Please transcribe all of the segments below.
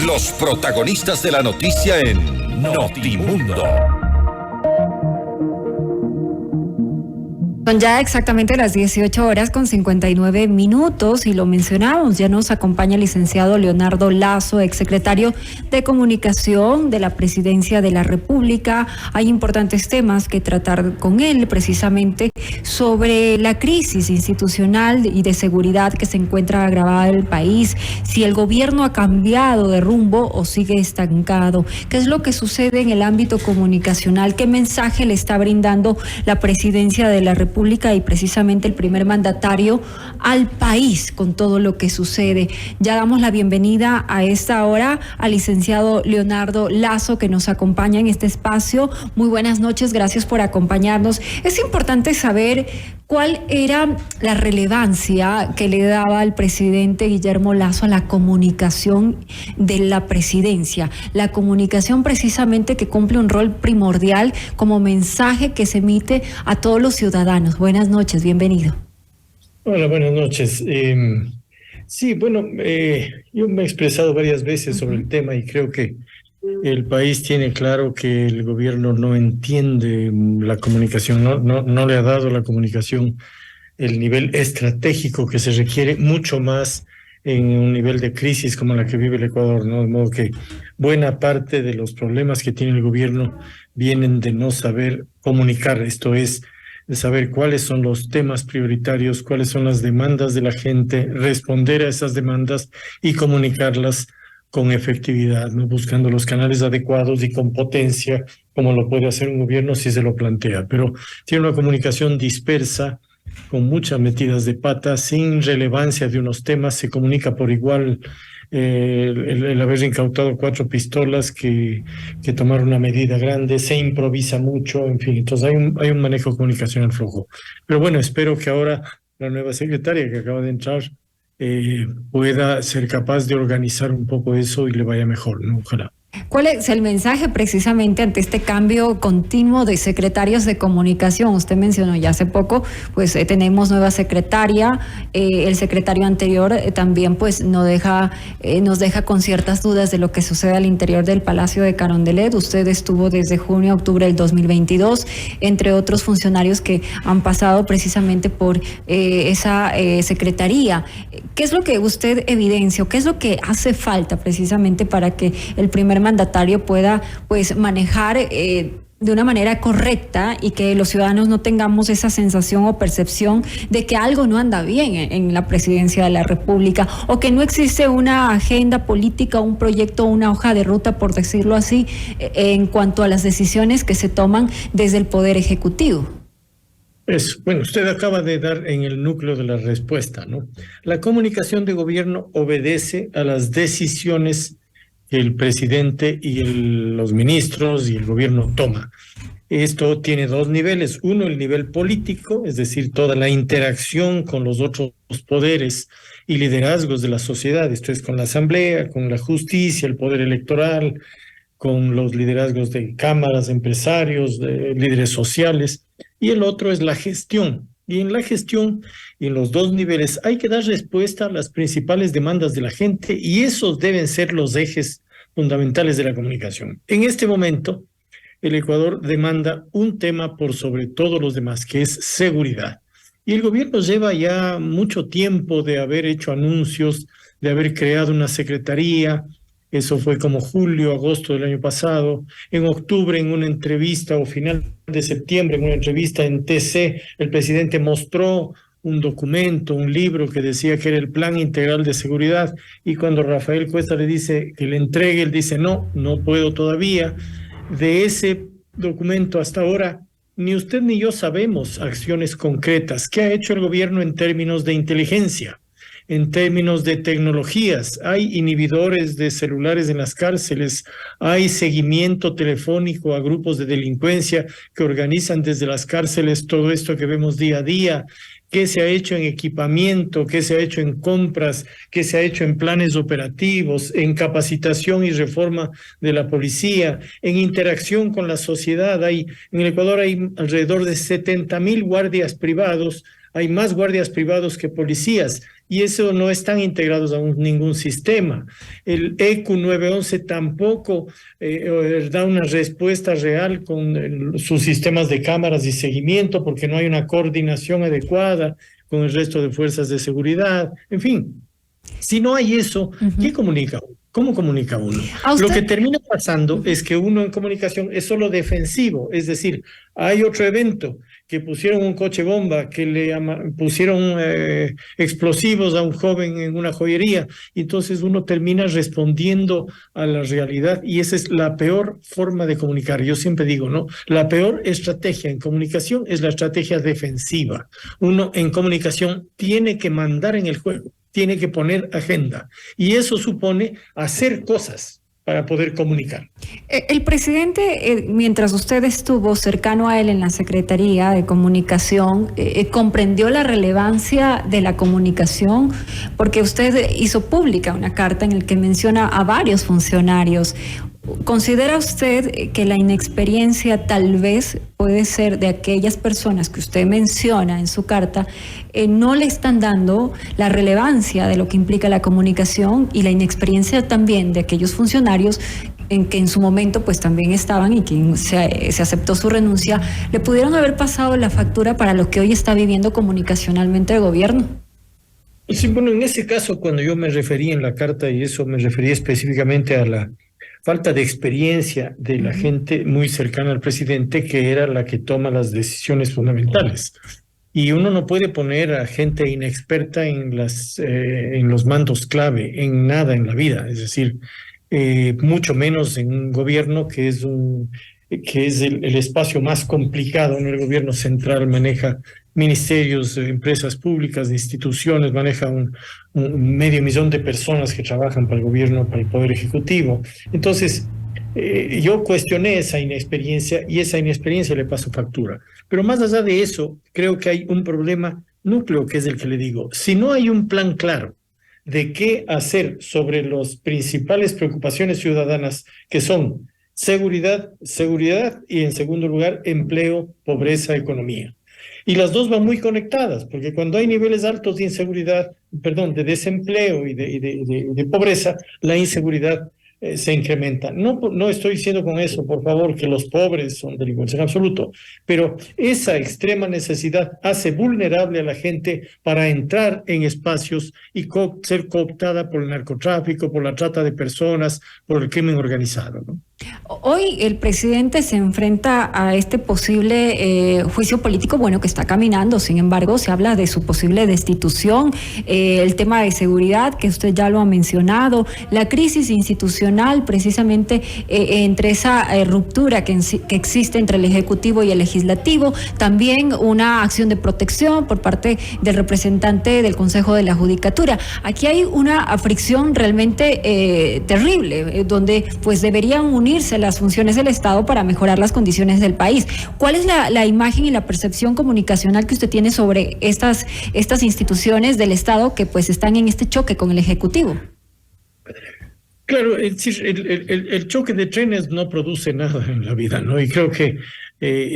Los protagonistas de la noticia en Notimundo. Son ya exactamente las 18:59 y lo mencionamos, ya nos acompaña el licenciado Leonardo Lasso, exsecretario de Comunicación de la Presidencia de la República. Hay importantes temas que tratar con él, precisamente sobre la crisis institucional y de seguridad que se encuentra agravada en el país, si el gobierno ha cambiado de rumbo o sigue estancado, qué es lo que sucede en el ámbito comunicacional, qué mensaje le está brindando la Presidencia de la República y precisamente el primer mandatario al país con todo lo que sucede. Ya damos la bienvenida a esta hora al licenciado Leonardo Lasso, que nos acompaña en este espacio. Muy buenas noches, gracias por acompañarnos. Es importante saber cuál era la relevancia que le daba el presidente Guillermo Lasso a la comunicación de la presidencia. La comunicación precisamente que cumple un rol primordial como mensaje que se emite a todos los ciudadanos. Buenas noches, bienvenido. Hola, buenas noches. Sí, bueno, yo me he expresado varias veces sobre el tema y creo que el país tiene claro que el gobierno no entiende la comunicación, no le ha dado a la comunicación el nivel estratégico que se requiere, mucho más en un nivel de crisis como la que vive el Ecuador, ¿no? De modo que buena parte de los problemas que tiene el gobierno vienen de no saber comunicar, esto es, de saber cuáles son los temas prioritarios, cuáles son las demandas de la gente, responder a esas demandas y comunicarlas con efectividad, ¿no? Buscando los canales adecuados y con potencia, como lo puede hacer un gobierno si se lo plantea. Pero tiene una comunicación dispersa, con muchas metidas de pata, sin relevancia de unos temas, se comunica por igual. El haber incautado 4 pistolas que tomar una medida grande, se improvisa mucho, en fin, entonces hay un manejo comunicacional flojo. Pero bueno, espero que ahora la nueva secretaria que acaba de entrar pueda ser capaz de organizar un poco eso y le vaya mejor, ¿no? Ojalá. ¿Cuál es el mensaje precisamente ante este cambio continuo de secretarios de comunicación? Usted mencionó ya hace poco, pues tenemos nueva secretaria, el secretario anterior también pues nos deja con ciertas dudas de lo que sucede al interior del Palacio de Carondelet. Usted estuvo desde junio a octubre del 2022, entre otros funcionarios que han pasado precisamente por esa secretaría. ¿Qué es lo que usted evidencia o qué es lo que hace falta precisamente para que el primer mandatario pueda pues manejar de una manera correcta y que los ciudadanos no tengamos esa sensación o percepción de que algo no anda bien en la presidencia de la República o que no existe una agenda política, un proyecto, una hoja de ruta, por decirlo así, en cuanto a las decisiones que se toman desde el Poder Ejecutivo? Bueno, usted acaba de dar en el núcleo de la respuesta, ¿no? La comunicación de gobierno obedece a las decisiones que el presidente y los ministros y el gobierno toma. Esto tiene 2 niveles. Uno, el nivel político, es decir, toda la interacción con los otros poderes y liderazgos de la sociedad. Esto es con la asamblea, con la justicia, el poder electoral, con los liderazgos de cámaras, empresarios, de líderes sociales. Y el otro es la gestión. Y en la gestión, y en los 2 niveles, hay que dar respuesta a las principales demandas de la gente y esos deben ser los ejes fundamentales de la comunicación. En este momento, el Ecuador demanda un tema por sobre todos los demás, que es seguridad. Y el gobierno lleva ya mucho tiempo de haber hecho anuncios, de haber creado una secretaría. Eso fue como julio, agosto del año pasado. En octubre, en una entrevista, o final de septiembre, en una entrevista en TC, el presidente mostró un documento, un libro que decía que era el Plan Integral de Seguridad, y cuando Rafael Cuesta le dice que le entregue, él dice, no puedo todavía. De ese documento hasta ahora, ni usted ni yo sabemos acciones concretas. ¿Qué ha hecho el gobierno en términos de inteligencia? En términos de tecnologías, hay inhibidores de celulares en las cárceles, hay seguimiento telefónico a grupos de delincuencia que organizan desde las cárceles todo esto que vemos día a día. ¿Qué se ha hecho en equipamiento? ¿Qué se ha hecho en compras? ¿Qué se ha hecho en planes operativos? En capacitación y reforma de la policía, en interacción con la sociedad. En el Ecuador hay alrededor de 70,000 guardias privados. Hay más guardias privados que policías. y eso no están integrados a ningún sistema. El ECU 911 tampoco da una respuesta real con sus sistemas de cámaras y seguimiento porque no hay una coordinación adecuada con el resto de fuerzas de seguridad. En fin, si no hay eso, ¿qué comunica uno? ¿Cómo comunica uno? Lo que termina pasando es que uno en comunicación es solo defensivo, es decir, hay otro evento que pusieron un coche bomba, que le pusieron explosivos a un joven en una joyería, y entonces uno termina respondiendo a la realidad, y esa es la peor forma de comunicar. Yo siempre digo, ¿no? La peor estrategia en comunicación es la estrategia defensiva. Uno en comunicación tiene que mandar en el juego, tiene que poner agenda, y eso supone hacer cosas para poder comunicar. El presidente, mientras usted estuvo cercano a él en la Secretaría de Comunicación, comprendió la relevancia de la comunicación, porque usted hizo pública una carta en la que menciona a varios funcionarios. ¿Considera usted que la inexperiencia tal vez puede ser de aquellas personas que usted menciona en su carta, no le están dando la relevancia de lo que implica la comunicación, y la inexperiencia también de aquellos funcionarios en que en su momento pues también estaban y que se aceptó su renuncia, le pudieron haber pasado la factura para lo que hoy está viviendo comunicacionalmente el gobierno? Sí, bueno, en ese caso, cuando yo me referí en la carta, y eso me refería específicamente a la falta de experiencia de la gente muy cercana al presidente, que era la que toma las decisiones fundamentales. Y uno no puede poner a gente inexperta en los mandos clave, en nada en la vida. Es decir, mucho menos en un gobierno que es el espacio más complicado, ¿no? El gobierno central maneja ministerios, empresas públicas, instituciones, maneja un medio millón de personas que trabajan para el gobierno, para el Poder Ejecutivo. Entonces, yo cuestioné esa inexperiencia, y esa inexperiencia le pasó factura. Pero más allá de eso, creo que hay un problema núcleo, que es el que le digo. Si no hay un plan claro de qué hacer sobre las principales preocupaciones ciudadanas, que son seguridad, y en segundo lugar, empleo, pobreza, economía. Y las dos van muy conectadas, porque cuando hay niveles altos de inseguridad, de desempleo y de pobreza, la inseguridad se incrementa. No estoy diciendo con eso, por favor, que los pobres son delincuentes en absoluto, pero esa extrema necesidad hace vulnerable a la gente para entrar en espacios y ser cooptada por el narcotráfico, por la trata de personas, por el crimen organizado, ¿no? Hoy el presidente se enfrenta a este posible juicio político, bueno, que está caminando. Sin embargo, se habla de su posible destitución, el tema de seguridad, que usted ya lo ha mencionado, la crisis institucional, precisamente entre esa ruptura que existe entre el Ejecutivo y el Legislativo, también una acción de protección por parte del representante del Consejo de la Judicatura. Aquí hay una fricción realmente terrible, donde pues deberían unirse las funciones del Estado para mejorar las condiciones del país. ¿Cuál es la imagen y la percepción comunicacional que usted tiene sobre estas instituciones del Estado que pues están en este choque con el Ejecutivo? Claro, el choque de trenes no produce nada en la vida, ¿no? Y creo que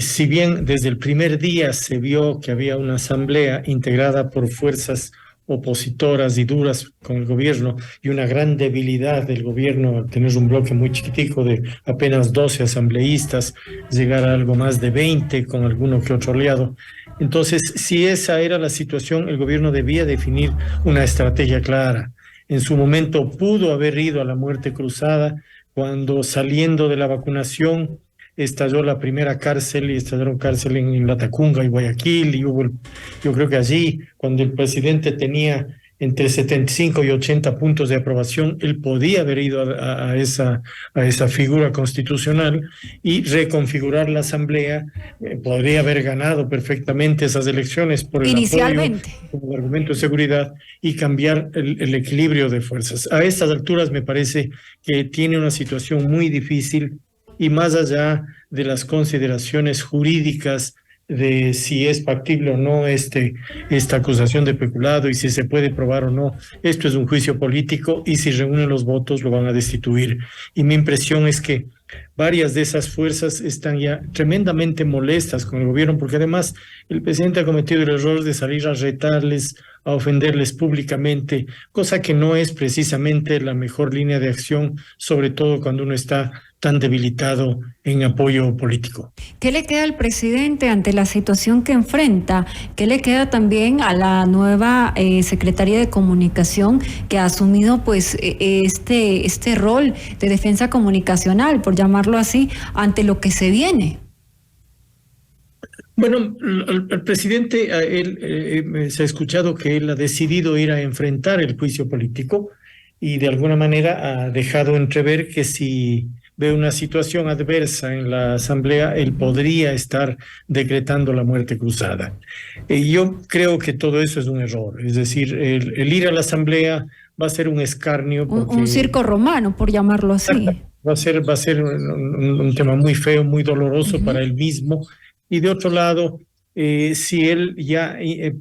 si bien desde el primer día se vio que había una asamblea integrada por fuerzas opositoras y duras con el gobierno, y una gran debilidad del gobierno al tener un bloque muy chiquitico de apenas 12 asambleístas, llegar a algo más de 20 con alguno que otro aliado. Entonces, si esa era la situación, el gobierno debía definir una estrategia clara. En su momento pudo haber ido a la muerte cruzada cuando, saliendo de la vacunación, estalló la primera cárcel, y estallaron cárcel en Latacunga y Guayaquil, y yo creo que allí, cuando el presidente tenía entre 75 y 80 puntos de aprobación, él podía haber ido a esa figura constitucional y reconfigurar la asamblea. Podría haber ganado perfectamente esas elecciones por el apoyo, como argumento de seguridad, y cambiar el equilibrio de fuerzas. A estas alturas me parece que tiene una situación muy difícil, y más allá de las consideraciones jurídicas de si es factible o no esta acusación de peculado y si se puede probar o no, esto es un juicio político, y si reúnen los votos lo van a destituir. Y mi impresión es que varias de esas fuerzas están ya tremendamente molestas con el gobierno, porque además el presidente ha cometido el error de salir a retarles, a ofenderles públicamente, cosa que no es precisamente la mejor línea de acción, sobre todo cuando uno está tan debilitado en apoyo político. ¿Qué le queda al presidente ante la situación que enfrenta? ¿Qué le queda también a la nueva Secretaría de Comunicación que ha asumido pues este rol de defensa comunicacional, por llamarlo así, ante lo que se viene? Bueno, el presidente, a él, se ha escuchado que él ha decidido ir a enfrentar el juicio político y de alguna manera ha dejado entrever que si ve una situación adversa en la Asamblea, él podría estar decretando la muerte cruzada. Yo creo que todo eso es un error, es decir, el ir a la Asamblea va a ser un escarnio. Un circo romano, por llamarlo así. Va a ser un tema muy feo, muy doloroso para él mismo. Y de otro lado, si él ya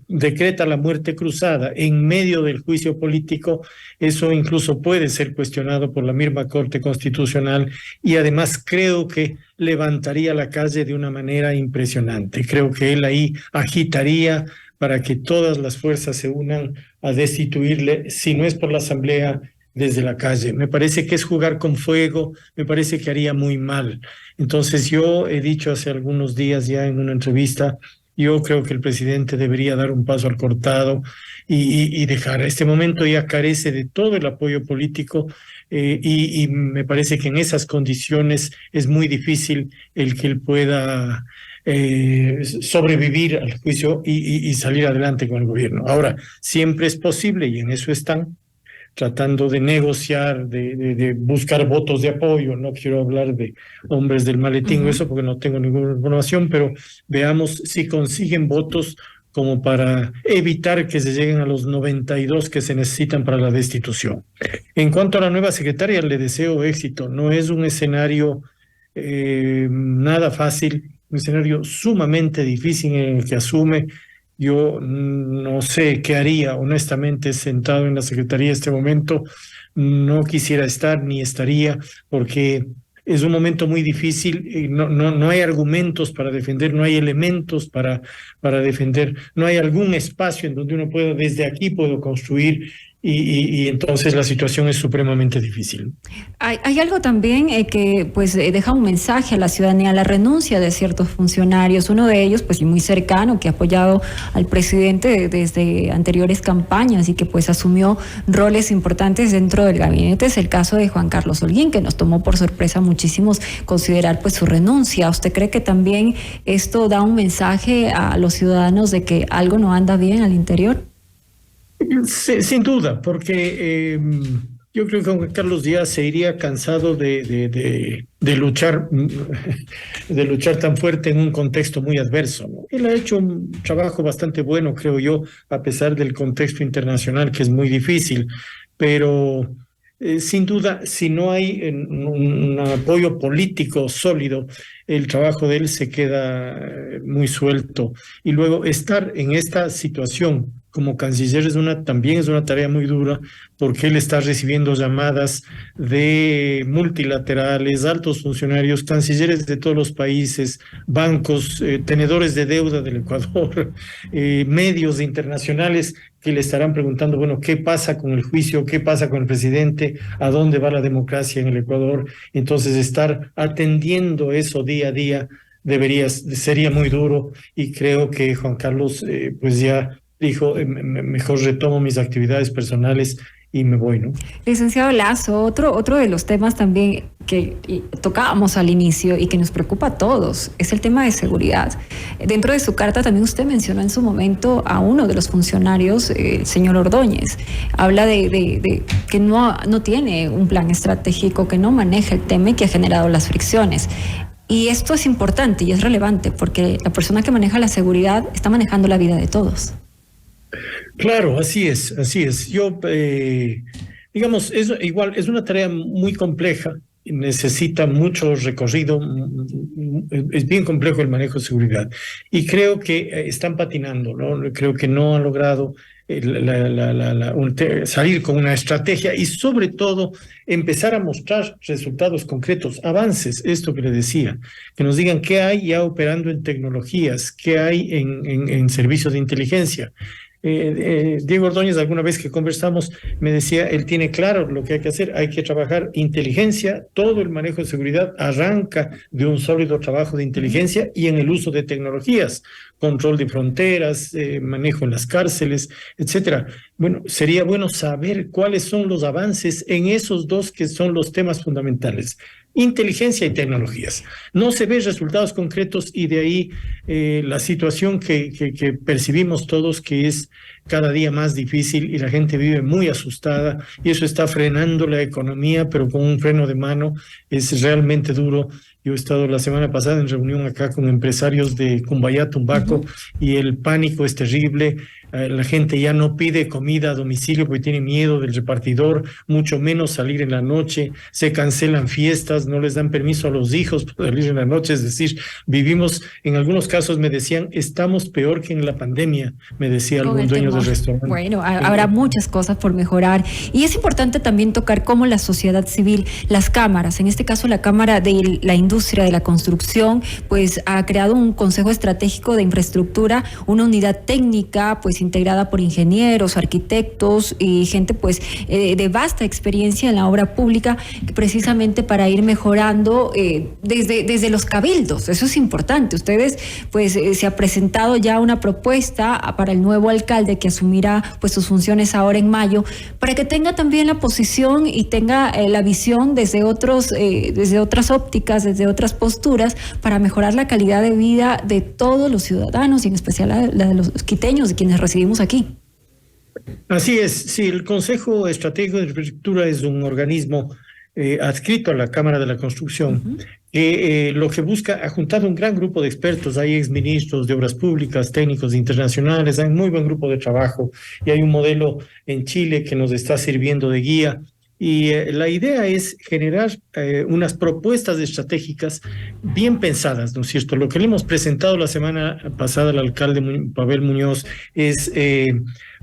decreta la muerte cruzada en medio del juicio político, eso incluso puede ser cuestionado por la misma Corte Constitucional y además creo que levantaría la calle de una manera impresionante. Creo que él ahí agitaría para que todas las fuerzas se unan a destituirle, si no es por la Asamblea, desde la calle. Me parece que es jugar con fuego, me parece que haría muy mal. Entonces yo he dicho hace algunos días ya en una entrevista, yo creo que el presidente debería dar un paso al costado y dejar. Este momento ya carece de todo el apoyo político y me parece que en esas condiciones es muy difícil el que él pueda sobrevivir al juicio y salir adelante con el gobierno. Ahora, siempre es posible y en eso están tratando de negociar, de buscar votos de apoyo. No quiero hablar de hombres del maletín, eso porque no tengo ninguna información, pero veamos si consiguen votos como para evitar que se lleguen a los 92 que se necesitan para la destitución. En cuanto a la nueva secretaria, le deseo éxito. No es un escenario nada fácil, un escenario sumamente difícil en el que asume. Yo no sé qué haría, honestamente, sentado en la Secretaría en este momento. No quisiera estar ni estaría, porque es un momento muy difícil y no hay argumentos para defender, no hay elementos para defender, no hay algún espacio en donde uno pueda, desde aquí puedo construir y entonces la situación es supremamente difícil. Hay algo también que pues deja un mensaje a la ciudadanía, la renuncia de ciertos funcionarios, uno de ellos pues y muy cercano, que ha apoyado al presidente desde anteriores campañas y que pues asumió roles importantes dentro del gabinete, es el caso de Juan Carlos Holguín, que nos tomó por sorpresa muchísimos considerar pues su renuncia. ¿Usted cree que también esto da un mensaje a los ciudadanos de que algo no anda bien al interior? Sin duda, porque yo creo que Juan Carlos Díaz se iría cansado de luchar tan fuerte en un contexto muy adverso, ¿no? Él ha hecho un trabajo bastante bueno, creo yo, a pesar del contexto internacional que es muy difícil, pero sin duda, si no hay un apoyo político sólido, el trabajo de él se queda muy suelto. Y luego estar en esta situación como canciller también es una tarea muy dura, porque él está recibiendo llamadas de multilaterales, altos funcionarios, cancilleres de todos los países, bancos, tenedores de deuda del Ecuador, medios internacionales que le estarán preguntando, bueno, ¿qué pasa con el juicio? ¿Qué pasa con el presidente? ¿A dónde va la democracia en el Ecuador? Entonces, estar atendiendo eso día a día sería muy duro, y creo que Juan Carlos pues ya dijo, mejor retomo mis actividades personales y me voy, ¿no? Licenciado Lazo, otro de los temas también que tocábamos al inicio y que nos preocupa a todos es el tema de seguridad. Dentro de su carta también usted mencionó en su momento a uno de los funcionarios, el señor Ordóñez. Habla de que no tiene un plan estratégico, que no maneja el tema y que ha generado las fricciones. Y esto es importante y es relevante porque la persona que maneja la seguridad está manejando la vida de todos. Claro, así es, así es. Yo, digamos, es una tarea muy compleja, necesita mucho recorrido, es bien complejo el manejo de seguridad. Y creo que están patinando, ¿no? Creo que no han logrado salir con una estrategia y sobre todo empezar a mostrar resultados concretos, avances, esto que le decía, que nos digan qué hay ya operando en tecnologías, qué hay en servicios de inteligencia. Diego Ordóñez, alguna vez que conversamos, me decía, él tiene claro lo que hay que hacer, hay que trabajar inteligencia, todo el manejo de seguridad arranca de un sólido trabajo de inteligencia y en el uso de tecnologías, control de fronteras, manejo en las cárceles, etcétera. Bueno, sería bueno saber cuáles son los avances en esos dos que son los temas fundamentales. Inteligencia y tecnologías. No se ven resultados concretos y de ahí la situación que percibimos todos, que es cada día más difícil y la gente vive muy asustada y eso está frenando la economía, pero con un freno de mano es realmente duro. Yo he estado la semana pasada en reunión acá con empresarios de Cumbayá, Tumbaco, y el pánico es terrible. La gente ya no pide comida a domicilio porque tiene miedo del repartidor, mucho menos salir en la noche, se cancelan fiestas, no les dan permiso a los hijos para salir en la noche, es decir, vivimos, en algunos casos me decían, estamos peor que en la pandemia, me decía algún dueño del restaurante. Bueno, habrá muchas cosas por mejorar y es importante también tocar cómo la sociedad civil, las cámaras, en este caso la Cámara de la Industria de la Construcción, pues ha creado un Consejo Estratégico de Infraestructura, una unidad técnica, pues integrada por ingenieros, arquitectos y gente pues de vasta experiencia en la obra pública, precisamente para ir mejorando desde los cabildos. Eso es importante. Ustedes pues se ha presentado ya una propuesta para el nuevo alcalde que asumirá pues sus funciones ahora en mayo, para que tenga también la posición y tenga la visión desde otras ópticas, desde otras posturas, para mejorar la calidad de vida de todos los ciudadanos y en especial la de los quiteños, de quienes residimos aquí. Así es, sí, el Consejo Estratégico de Infraestructura es un organismo adscrito a la Cámara de la Construcción, que lo que busca ha juntado un gran grupo de expertos, hay exministros de obras públicas, técnicos internacionales, hay un muy buen grupo de trabajo y hay un modelo en Chile que nos está sirviendo de guía. Y la idea es generar unas propuestas estratégicas bien pensadas, ¿no es cierto? Lo que le hemos presentado la semana pasada al alcalde Pavel Muñoz es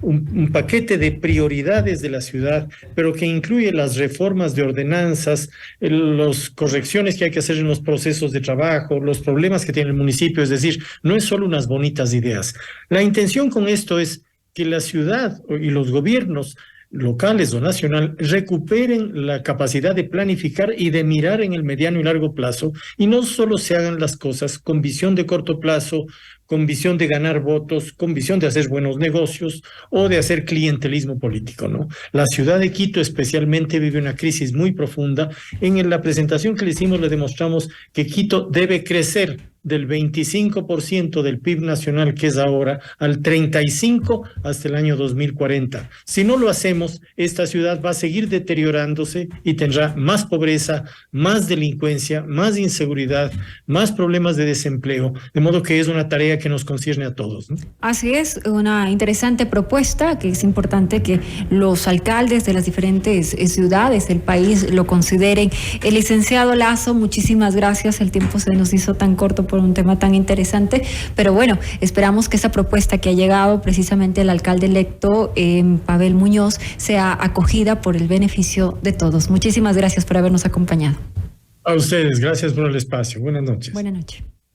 un paquete de prioridades de la ciudad, pero que incluye las reformas de ordenanzas, las correcciones que hay que hacer en los procesos de trabajo, los problemas que tiene el municipio, es decir, no es solo unas bonitas ideas. La intención con esto es que la ciudad y los gobiernos locales o nacional recuperen la capacidad de planificar y de mirar en el mediano y largo plazo y no solo se hagan las cosas con visión de corto plazo, con visión de ganar votos, con visión de hacer buenos negocios o de hacer clientelismo político, ¿no? La ciudad de Quito especialmente vive una crisis muy profunda. En la presentación que le hicimos le demostramos que Quito debe crecer del 25% del PIB nacional que es ahora al 35% hasta el año 2040. Si no lo hacemos, esta ciudad va a seguir deteriorándose y tendrá más pobreza, más delincuencia, más inseguridad, más problemas de desempleo, de modo que es una tarea que nos concierne a todos, ¿no? Así es, una interesante propuesta que es importante que los alcaldes de las diferentes ciudades del país lo consideren. El licenciado Lazo, muchísimas gracias, el tiempo se nos hizo tan corto por un tema tan interesante, pero bueno, esperamos que esa propuesta que ha llegado precisamente el alcalde electo Pavel Muñoz sea acogida por el beneficio de todos. Muchísimas gracias por habernos acompañado. A ustedes, gracias por el espacio. Buenas noches. Buenas noches.